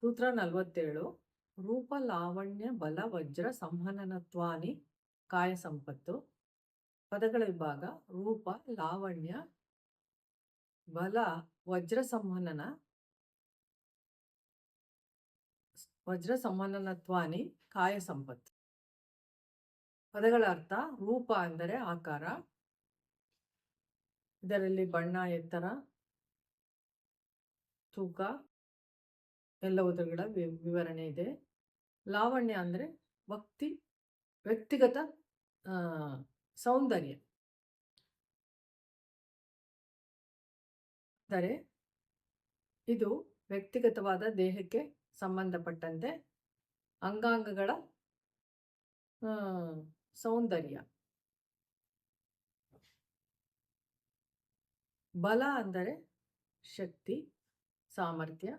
ಸೂತ್ರ 47. ರೂಪ ಲಾವಣ್ಯ ಬಲ ವಜ್ರ ಸಂಹನನತ್ವಾನಿ ಕಾಯ ಸಂಪತ್ತು. ಪದಗಳ ವಿಭಾಗ: ರೂಪ, ಲಾವಣ್ಯ, ಬಲ, ವಜ್ರ ಸಂಹನನತ್ವಾನಿ ಕಾಯ ಸಂಪತ್ತು. ಪದಗಳ ಅರ್ಥ: ರೂಪ ಅಂದರೆ ಆಕಾರ, ಇದರಲ್ಲಿ ಬಣ್ಣ, ಎತ್ತರ, ತೂಕ ಎಲ್ಲವುದರ ವಿವರಣೆ ಇದೆ. ಲಾವಣ್ಯ ಅಂದರೆ ವ್ಯಕ್ತಿಗತ ಸೌಂದರ್ಯ, ಅಂದರೆ ಇದು ವ್ಯಕ್ತಿಗತವಾದ ದೇಹಕ್ಕೆ ಸಂಬಂಧಪಟ್ಟಂತೆ ಅಂಗಾಂಗಗಳ ಸೌಂದರ್ಯ. ಬಲ ಅಂದರೆ ಶಕ್ತಿ, ಸಾಮರ್ಥ್ಯ.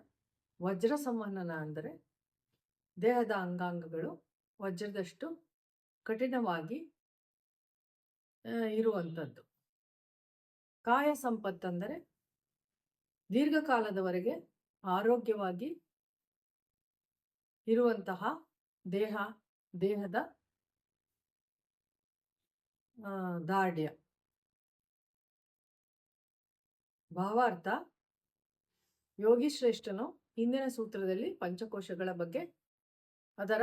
ವಜ್ರ ಸಂವಹನ ಅಂದರೆ ದೇಹದ ಅಂಗಾಂಗಗಳು ವಜ್ರದಷ್ಟು ಕಠಿಣವಾಗಿ ಇರುವಂಥದ್ದು. ಕಾಯ ಸಂಪತ್ತಂದರೆ ದೀರ್ಘಕಾಲದವರೆಗೆ ಆರೋಗ್ಯವಾಗಿ ಇರುವಂತಹ ದೇಹದ ದಾರ್ಢ್ಯ. ಭಾವಾರ್ಥ: ಯೋಗಿ ಶ್ರೇಷ್ಠನು ಹಿಂದಿನ ಸೂತ್ರದಲ್ಲಿ ಪಂಚಕೋಶಗಳ ಬಗ್ಗೆ, ಅದರ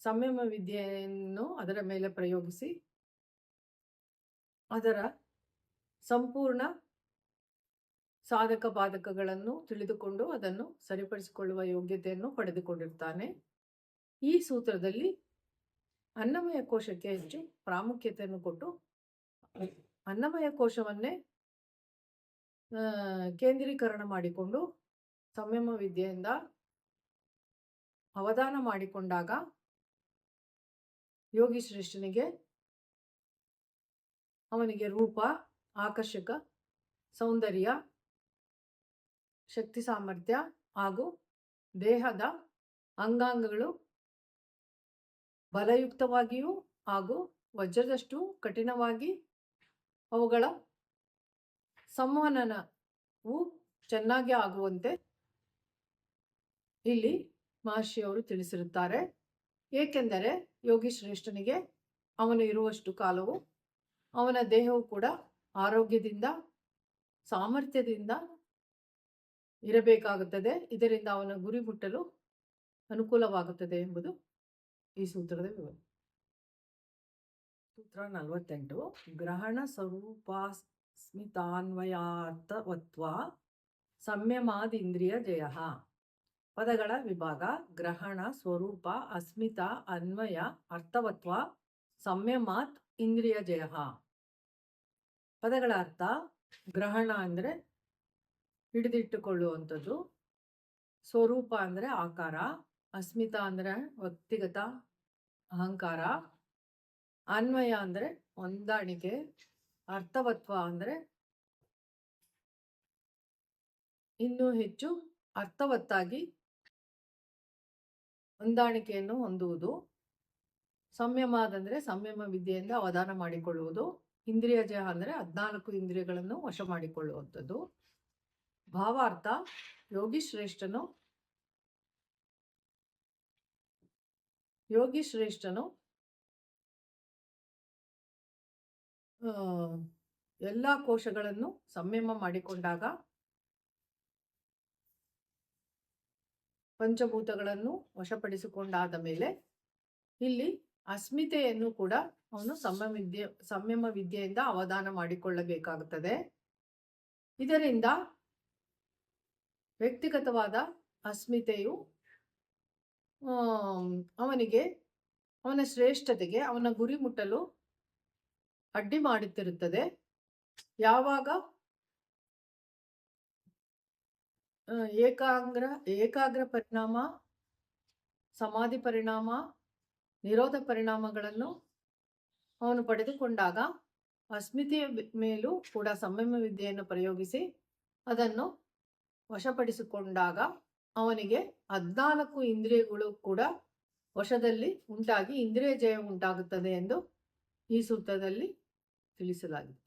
ಸಂಯಮ ವಿದ್ಯೆಯನ್ನು ಅದರ ಮೇಲೆ ಪ್ರಯೋಗಿಸಿ ಅದರ ಸಂಪೂರ್ಣ ಸಾಧಕ ಬಾಧಕಗಳನ್ನು ತಿಳಿದುಕೊಂಡು ಅದನ್ನು ಸರಿಪಡಿಸಿಕೊಳ್ಳುವ ಯೋಗ್ಯತೆಯನ್ನು ಪಡೆದುಕೊಂಡಿರ್ತಾನೆ. ಈ ಸೂತ್ರದಲ್ಲಿ ಅನ್ನಮಯ ಕೋಶಕ್ಕೆ ಹೆಚ್ಚು ಪ್ರಾಮುಖ್ಯತೆಯನ್ನು ಕೊಟ್ಟು ಅನ್ನಮಯ ಕೋಶವನ್ನೇ ಕೇಂದ್ರೀಕರಣ ಮಾಡಿಕೊಂಡು ಸಂಯಮ ವಿದ್ಯೆಯಿಂದ ಅವಧಾನ ಮಾಡಿಕೊಂಡಾಗ ಯೋಗಿ ಶ್ರೇಷ್ಠನಿಗೆ ಅವನಿಗೆ ರೂಪ, ಆಕರ್ಷಕ ಸೌಂದರ್ಯ, ಶಕ್ತಿ, ಸಾಮರ್ಥ್ಯ ಹಾಗೂ ದೇಹದ ಅಂಗಾಂಗಗಳು ಬಲಯುಕ್ತವಾಗಿಯೂ ಹಾಗೂ ವಜ್ರದಷ್ಟು ಕಠಿಣವಾಗಿ ಅವುಗಳ ಸಂವಹನವು ಚೆನ್ನಾಗಿ ಆಗುವಂತೆ ಇಲ್ಲಿ ಮಹರ್ಷಿಯವರು ತಿಳಿಸಿರುತ್ತಾರೆ. ಏಕೆಂದರೆ ಯೋಗಿ ಶ್ರೇಷ್ಠನಿಗೆ ಅವನು ಇರುವಷ್ಟು ಕಾಲವು ಅವನ ದೇಹವು ಕೂಡ ಆರೋಗ್ಯದಿಂದ, ಸಾಮರ್ಥ್ಯದಿಂದ ಇರಬೇಕಾಗುತ್ತದೆ. ಇದರಿಂದ ಅವನ ಗುರಿ ಮುಟ್ಟಲು ಅನುಕೂಲವಾಗುತ್ತದೆ ಎಂಬುದು ಈ ಸೂತ್ರದ ವಿವರ. ಸೂತ್ರ 48. ಗ್ರಹಣ ಸ್ವರೂಪಾಸ್ಮಿತಾನ್ವಯಾರ್ಥವತ್ವ ಸಂಯಮಾದಿಂದ್ರಿಯ ಜಯ. ಪದಗಳ ವಿಭಾಗ: ಗ್ರಹಣ, ಸ್ವರೂಪ, ಅಸ್ಮಿತ, ಅನ್ವಯ, ಅರ್ಥವತ್ವ, ಸಂಯಮಾತ್ ಇಂದ್ರಿಯ ಜಯ. ಪದಗಳ ಅರ್ಥ: ಗ್ರಹಣ ಅಂದರೆ ಹಿಡಿದಿಟ್ಟುಕೊಳ್ಳುವಂಥದ್ದು, ಸ್ವರೂಪ ಅಂದರೆ ಆಕಾರ, ಅಸ್ಮಿತ ಅಂದರೆ ವ್ಯಕ್ತಿಗತ ಅಹಂಕಾರ, ಅನ್ವಯ ಅಂದರೆ ಹೊಂದಾಣಿಕೆ, ಅರ್ಥವತ್ವ ಅಂದರೆ ಇನ್ನೂ ಹೆಚ್ಚು ಅರ್ಥವತ್ತಾಗಿ ಹೊಂದಾಣಿಕೆಯನ್ನು ಹೊಂದುವುದು, ಸಂಯಮಾದಂದರೆ ಸಂಯಮ ವಿದ್ಯೆಯಿಂದ ಅವಧಾನ ಮಾಡಿಕೊಳ್ಳುವುದು, ಇಂದ್ರಿಯ ಜಯ ಅಂದರೆ 14 ಇಂದ್ರಿಯಗಳನ್ನು ವಶ ಮಾಡಿಕೊಳ್ಳುವಂಥದ್ದು. ಭಾವಾರ್ಥ: ಯೋಗಿ ಶ್ರೇಷ್ಠನು ಎಲ್ಲ ಕೋಶಗಳನ್ನು ಸಂಯಮ ಮಾಡಿಕೊಂಡಾಗ, ಪಂಚಭೂತಗಳನ್ನು ವಶಪಡಿಸಿಕೊಂಡಾದ ಮೇಲೆ ಇಲ್ಲಿ ಅಸ್ಮಿತೆಯನ್ನು ಕೂಡ ಅವನು ಸಂಯಮ ವಿದ್ಯೆಯಿಂದ ಅವಧಾನ ಮಾಡಿಕೊಳ್ಳಬೇಕಾಗುತ್ತದೆ. ಇದರಿಂದ ವ್ಯಕ್ತಿಗತವಾದ ಅಸ್ಮಿತೆಯು ಅವನ ಶ್ರೇಷ್ಠತೆಗೆ, ಅವನ ಗುರಿ ಮುಟ್ಟಲು ಅಡ್ಡಿ ಮಾಡುತ್ತಿರುತ್ತದೆ. ಯಾವಾಗ ಏಕಾಗ್ರ ಪರಿಣಾಮ, ಸಮಾಧಿ ಪರಿಣಾಮ, ನಿರೋಧ ಪರಿಣಾಮಗಳನ್ನು ಅವನು ಪಡೆದುಕೊಂಡಾಗ ಅಸ್ಮಿತೆಯ ಮೇಲೂ ಕೂಡ ಸಂಯಮ ವಿದ್ಯೆಯನ್ನು ಪ್ರಯೋಗಿಸಿ ಅದನ್ನು ವಶಪಡಿಸಿಕೊಂಡಾಗ ಅವನಿಗೆ 14 ಇಂದ್ರಿಯಗಳು ಕೂಡ ವಶದಲ್ಲಿ ಉಂಟಾಗಿ ಇಂದ್ರಿಯ ಜಯ ಉಂಟಾಗುತ್ತದೆ ಎಂದು ಈ ಸೂತ್ರದಲ್ಲಿ ತಿಳಿಸಲಾಗಿದೆ.